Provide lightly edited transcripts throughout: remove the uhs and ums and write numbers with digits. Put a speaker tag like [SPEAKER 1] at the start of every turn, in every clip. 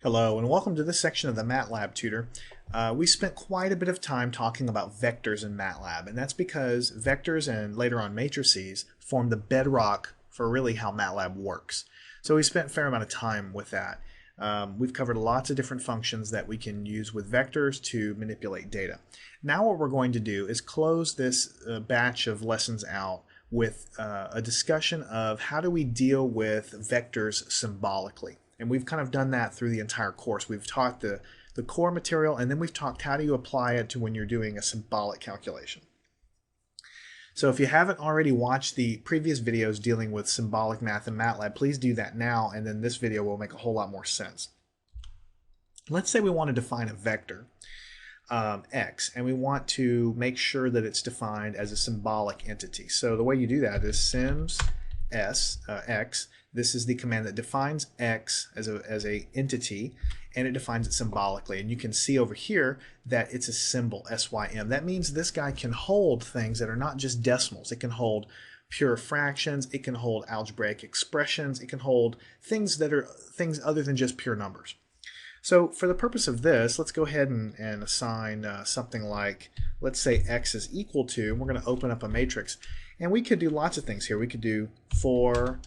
[SPEAKER 1] Hello and welcome to this section of the MATLAB tutor. We spent quite a bit of time talking about vectors in MATLAB, and that's because vectors and later on matrices form the bedrock for really how MATLAB works. So we spent a fair amount of time with that. We've covered lots of different functions that we can use with vectors to manipulate data. Now what we're going to do is close this batch of lessons out with a discussion of how do we deal with vectors symbolically. And we've kind of done that through the entire course. We've taught the core material, and then we've talked how do you apply it to when you're doing a symbolic calculation. So if you haven't already watched the previous videos dealing with symbolic math in MATLAB, please do that now, and then this video will make a whole lot more sense. Let's say we want to define a vector, x, and we want to make sure that it's defined as a symbolic entity. So the way you do that is sims x. This is the command that defines x as a entity, and it defines it symbolically. And you can see over here that it's a symbol, SYM. That means this guy can hold things that are not just decimals. It can hold pure fractions. It can hold algebraic expressions. It can hold things that are things other than just pure numbers. So for the purpose of this, let's go ahead and assign something like, let's say x is equal to, and we're going to open up a matrix. And we could do lots of things here. We could do 4,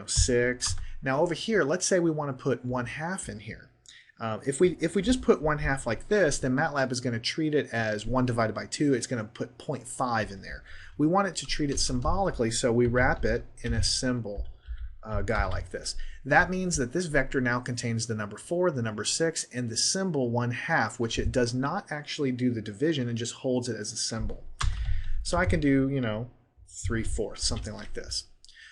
[SPEAKER 1] 6. Now over here, let's say we want to put 1/2 in here. If we just put 1/2 like this, then MATLAB is going to treat it as 1 divided by 2. It's going to put 0.5 in there. We want it to treat it symbolically, so we wrap it in a symbol guy like this. That means that this vector now contains the number 4, the number 6, and the symbol 1/2, which it does not actually do the division and just holds it as a symbol. So I can do, 3/4, something like this.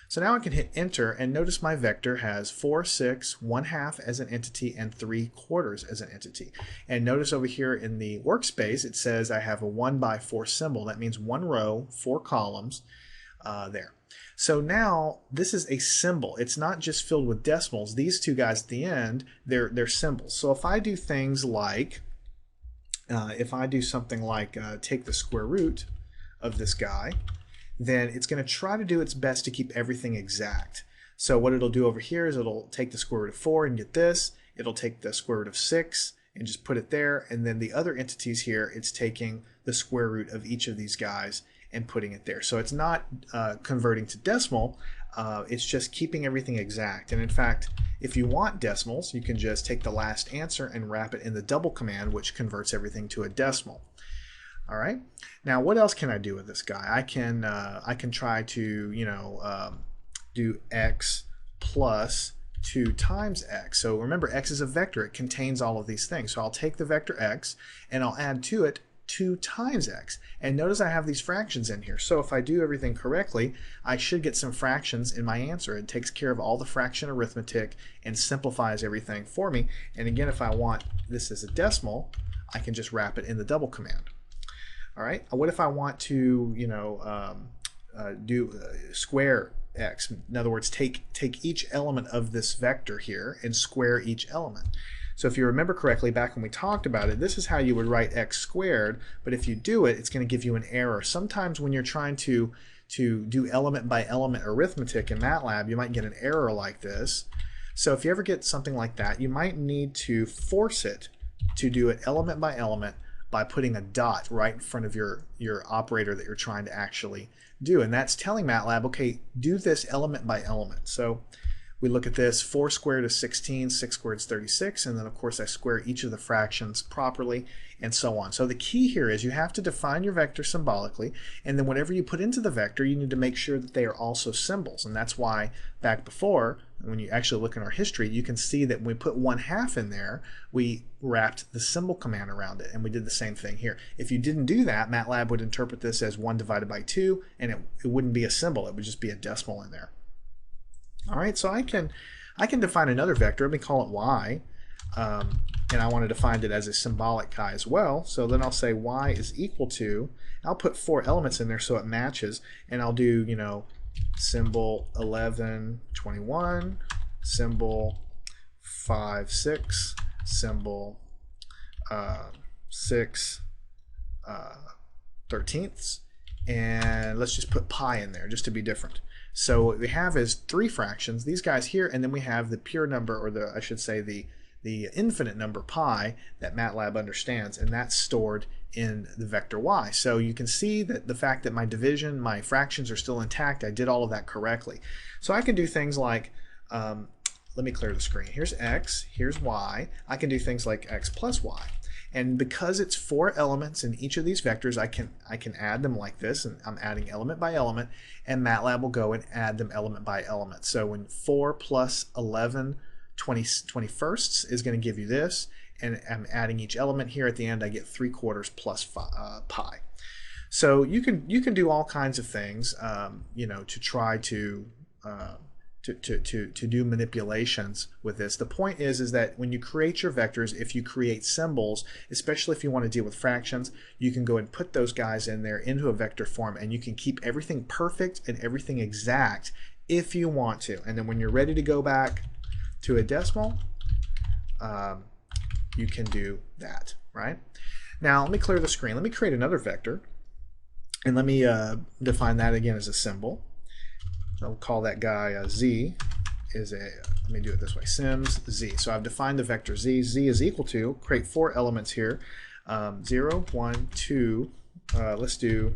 [SPEAKER 1] So now I can hit enter, and notice my vector has 4, 6, 1/2 as an entity, and 3/4 as an entity. And notice over here in the workspace it says I have a 1/4 symbol. That means 1 row, 4 columns there. So now this is a symbol. It's not just filled with decimals. These two guys at the end, they're symbols. So if I do things like, take the square root of this guy, then it's going to try to do its best to keep everything exact. So what it'll do over here is it'll take the square root of 4 and get this. It'll take the square root of 6 and just put it there. And then the other entities here, it's taking the square root of each of these guys and putting it there. So it's not converting to decimal. It's just keeping everything exact. And in fact, if you want decimals, you can just take the last answer and wrap it in the double command, which converts everything to a decimal. All right. Now, what else can I do with this guy? I can try to do x plus 2 times x. So remember, x is a vector. It contains all of these things. So I'll take the vector x and I'll add to it 2 times x. And notice I have these fractions in here. So if I do everything correctly, I should get some fractions in my answer. It takes care of all the fraction arithmetic and simplifies everything for me. And again, if I want this as a decimal, I can just wrap it in the double command. All right. What if I want to, do square x? In other words, take each element of this vector here and square each element. So if you remember correctly, back when we talked about it, this is how you would write x squared. But if you do it, it's going to give you an error. Sometimes when you're trying to do element by element arithmetic in MATLAB, you might get an error like this. So if you ever get something like that, you might need to force it to do it element by element by putting a dot right in front of your operator that you're trying to actually do. And that's telling MATLAB, okay, do this element by element. So we look at this, 4 squared is 16, 6 squared is 36, and then of course I square each of the fractions properly, and so on. So the key here is you have to define your vector symbolically, and then whatever you put into the vector, you need to make sure that they are also symbols. And that's why back before, when you actually look in our history, you can see that when we put 1/2 in there, we wrapped the symbol command around it, and we did the same thing here. If you didn't do that, MATLAB would interpret this as 1 divided by 2, and it wouldn't be a symbol, it would just be a decimal in there. All right, so I can define another vector. Let me call it y, and I want to define it as a symbolic guy as well. So then I'll say y is equal to, I'll put 4 elements in there so it matches, and I'll do, symbol 11, 21, symbol 5, 6, symbol 6, 13ths, and let's just put pi in there just to be different. So what we have is 3 fractions, these guys here, and then we have the pure number, or I should say the infinite number pi that MATLAB understands, and that's stored in the vector y. So you can see that the fact that my division, my fractions are still intact, I did all of that correctly. So I can do things like, let me clear the screen. Here's x, here's y. I can do things like x plus y. And because it's 4 elements in each of these vectors, I can add them like this, and I'm adding element by element, and MATLAB will go and add them element by element. So when 4 plus 11 21sts is going to give you this, and I'm adding each element here at the end, I get 3/4 plus pi. So you can do all kinds of things, to try to do manipulations with this. The point is that when you create your vectors, if you create symbols, especially if you want to deal with fractions, you can go and put those guys in there into a vector form, and you can keep everything perfect and everything exact if you want to. And then when you're ready to go back to a decimal, you can do that, right? Now let me clear the screen. Let me create another vector, and let me define that again as a symbol. I'll call that guy z. Let me do it this way, sims z. So I've defined the vector z. Z is equal to, create 4 elements here, 0, 1, 2, let's do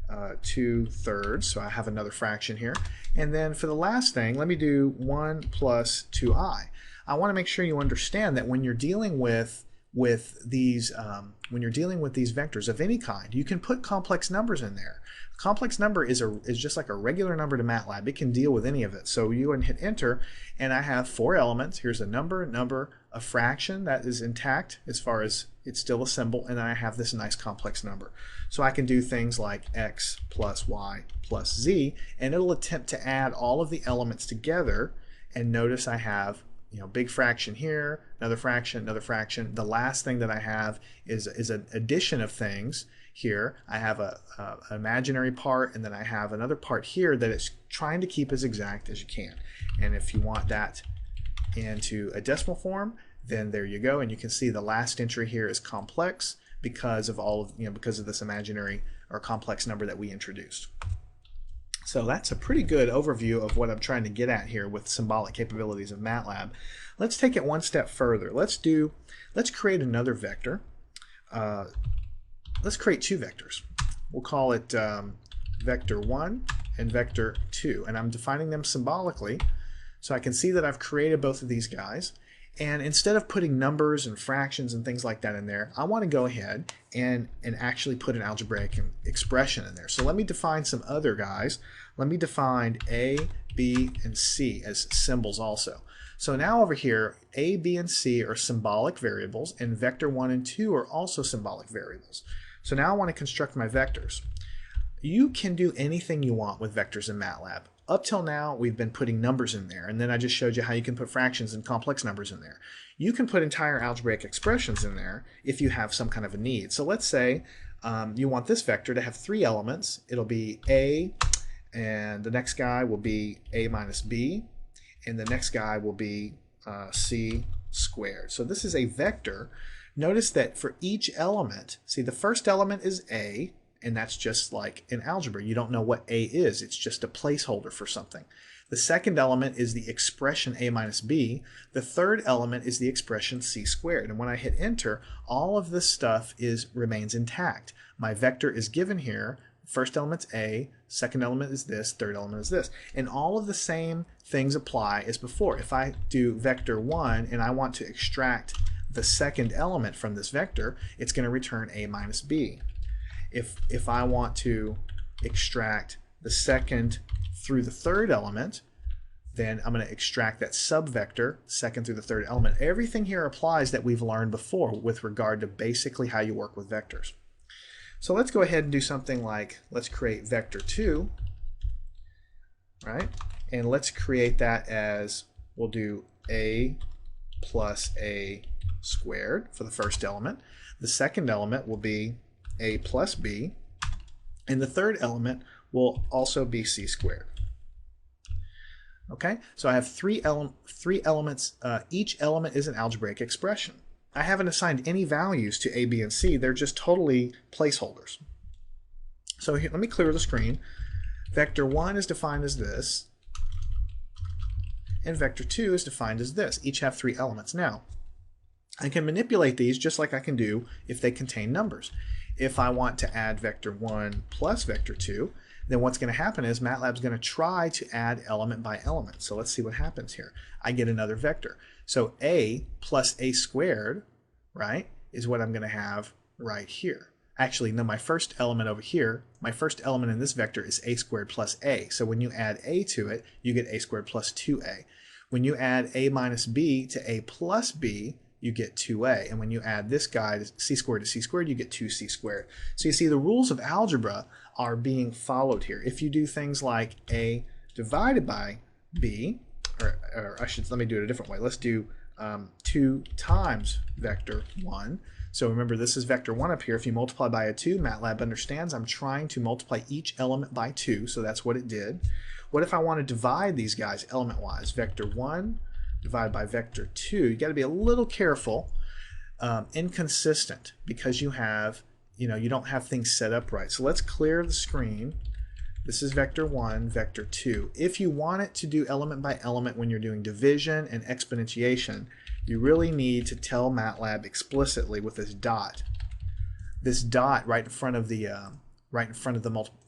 [SPEAKER 1] 2/3, so I have another fraction here. And then for the last thing, let me do 1 plus 2i. I want to make sure you understand that when you're dealing with these vectors of any kind, you can put complex numbers in there. A complex number is just like a regular number to MATLAB. It can deal with any of it. So you go and hit enter, and I have 4 elements. Here's a number, a fraction that is intact as far as it's still a symbol, and then I have this nice complex number. So I can do things like x plus y plus z, and it'll attempt to add all of the elements together, and notice I have big fraction here, another fraction, another fraction. The last thing that I have is an addition of things here. I have an imaginary part, and then I have another part here that it's trying to keep as exact as you can. And if you want that into a decimal form, then there you go. And you can see the last entry here is complex because of because of this imaginary or complex number that we introduced. So that's a pretty good overview of what I'm trying to get at here with symbolic capabilities of MATLAB. Let's take it one step further. Let's create another vector. Let's create 2 vectors. We'll call it vector 1 and vector 2, and I'm defining them symbolically so I can see that I've created both of these guys. And instead of putting numbers and fractions and things like that in there, I want to go ahead and actually put an algebraic expression in there. So let me define some other guys. Let me define A, B, and C as symbols also. So now over here, A, B, and C are symbolic variables, and vector 1 and 2 are also symbolic variables. So now I want to construct my vectors. You can do anything you want with vectors in MATLAB. Up till now, we've been putting numbers in there, and then I just showed you how you can put fractions and complex numbers in there. You can put entire algebraic expressions in there if you have some kind of a need. So let's say you want this vector to have 3 elements. It'll be A, and the next guy will be A minus B, and the next guy will be C squared. So this is a vector. Notice that for each element, see, the first element is A, and that's just like in algebra. You don't know what A is. It's just a placeholder for something. The second element is the expression A minus B. The third element is the expression C squared. And when I hit enter, all of this stuff remains intact. My vector is given here. First element's A, second element is this, third element is this. And all of the same things apply as before. If I do vector 1 and I want to extract the second element from this vector, it's going to return A minus B. If I want to extract the second through the third element, then I'm going to extract that subvector, second through the third element. Everything here applies that we've learned before with regard to basically how you work with vectors. So let's go ahead and do something like, let's create vector 2, right? And let's create that as, we'll do A plus A squared for the first element. The second element will be A plus B, and the third element will also be C squared. Okay, so I have three elements. Each element is an algebraic expression. I haven't assigned any values to A, B, and C. They're just totally placeholders. So here, let me clear the screen. Vector 1 is defined as this, and vector 2 is defined as this. Each have 3 elements. Now, I can manipulate these just like I can do if they contain numbers. If I want to add vector 1 plus vector 2, then what's going to happen is MATLAB's going to try to add element by element. So let's see what happens here. I get another vector. So a plus a squared, right, is what I'm going to have right here. Actually, no, my first element over here, my first element in this vector is a squared plus a. So when you add a to it, you get a squared plus 2a. When you add a minus b to a plus b, you get 2a. And when you add this guy, c squared to c squared, you get 2c squared. So you see the rules of algebra are being followed here. If you do things like a divided by b, let me do it a different way. Let's do 2 times vector 1. So remember, this is vector 1 up here. If you multiply by a 2, MATLAB understands I'm trying to multiply each element by 2, so that's what it did. What if I want to divide these guys element-wise? Vector 1 divided by vector 2. You got to be a little careful, inconsistent, because you have, you don't have things set up right. So let's clear the screen. This is vector 1, vector 2. If you want it to do element by element when you're doing division and exponentiation, you really need to tell MATLAB explicitly with this dot. This dot right in front of the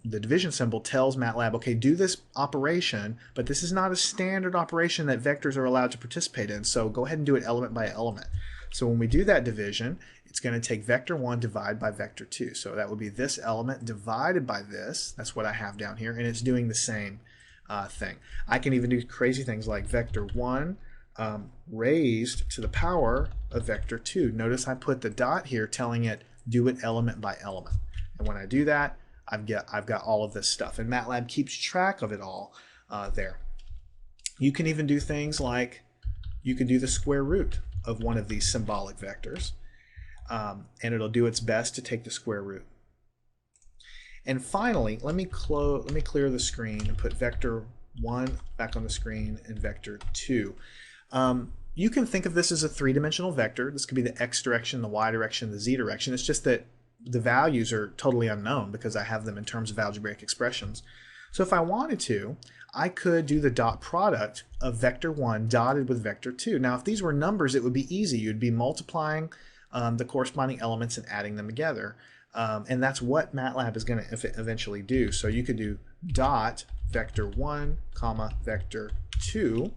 [SPEAKER 1] division symbol tells MATLAB, okay, do this operation, but this is not a standard operation that vectors are allowed to participate in, so go ahead and do it element by element. So when we do that division, it's going to take vector 1 divided by vector 2. So that would be this element divided by this. That's what I have down here, and it's doing the same thing. I can even do crazy things like vector 1 raised to the power of vector 2. Notice I put the dot here telling it do it element by element. And when I do that, I've got all of this stuff. And MATLAB keeps track of it all there. You can even do things like you can do the square root of one of these symbolic vectors. And it'll do its best to take the square root. And finally, let me clear the screen and put vector 1 back on the screen and vector 2. You can think of this as a three-dimensional vector. This could be the x direction, the y direction, the z direction. It's just that the values are totally unknown because I have them in terms of algebraic expressions. So if I wanted to, I could do the dot product of vector 1 dotted with vector 2. Now if these were numbers, it would be easy. You'd be multiplying the corresponding elements and adding them together. And that's what MATLAB is going to eventually do. So you could do dot vector 1 comma vector 2,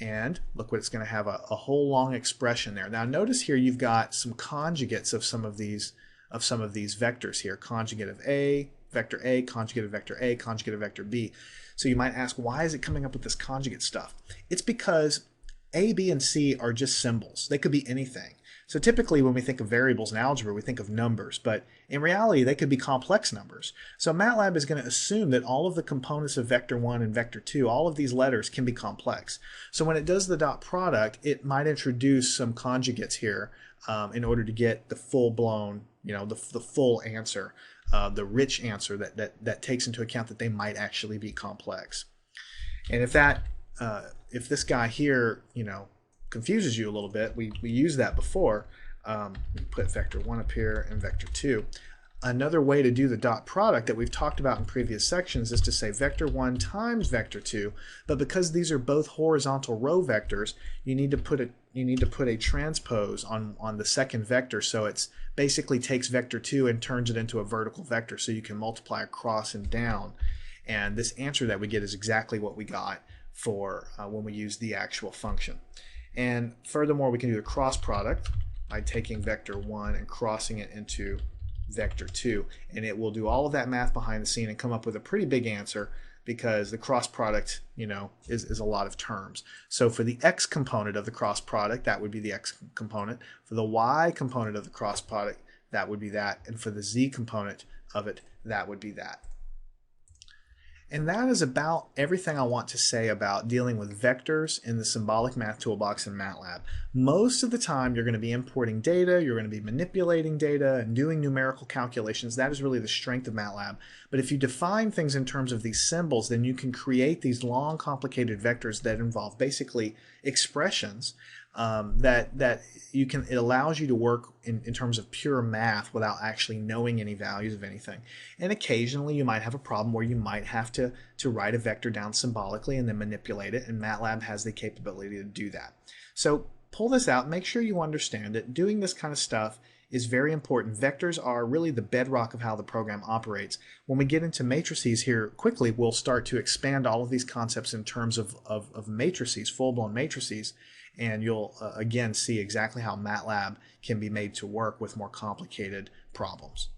[SPEAKER 1] and look what it's going to have, a whole long expression there. Now notice here you've got some conjugates of some of these vectors here. Conjugate of A, vector A, conjugate of vector A, conjugate of vector B. So you might ask, why is it coming up with this conjugate stuff? It's because A, B, and C are just symbols. They could be anything. So typically when we think of variables in algebra, we think of numbers, but in reality they could be complex numbers. So MATLAB is going to assume that all of the components of vector 1 and vector 2, all of these letters can be complex. So when it does the dot product, it might introduce some conjugates here in order to get the full-blown, the full answer, the rich answer that takes into account that they might actually be complex. And if this guy here, confuses you a little bit, we used that before. We put vector 1 up here and vector 2. Another way to do the dot product that we've talked about in previous sections is to say vector 1 times vector 2, but because these are both horizontal row vectors, you need to put a transpose on the second vector, so it's basically takes vector 2 and turns it into a vertical vector, so you can multiply across and down. And this answer that we get is exactly what we got for when we use the actual function. And furthermore, we can do the cross product by taking vector 1 and crossing it into vector 2, and it will do all of that math behind the scene and come up with a pretty big answer, because the cross product, is a lot of terms. So for the x component of the cross product, that would be the x component. For the y component of the cross product, that would be that. And for the z component of it, that would be that. And that is about everything I want to say about dealing with vectors in the Symbolic Math Toolbox in MATLAB. Most of the time you're going to be importing data, you're going to be manipulating data and doing numerical calculations. That is really the strength of MATLAB. But if you define things in terms of these symbols, then you can create these long, complicated vectors that involve basically expressions it allows you to work in terms of pure math without actually knowing any values of anything. And occasionally you might have a problem where you might have to write a vector down symbolically and then manipulate it, and MATLAB has the capability to do that. So pull this out, make sure you understand it. Doing this kind of stuff is very important. Vectors are really the bedrock of how the program operates. When we get into matrices here quickly, we'll start to expand all of these concepts in terms of matrices, full-blown matrices, and you'll again see exactly how MATLAB can be made to work with more complicated problems.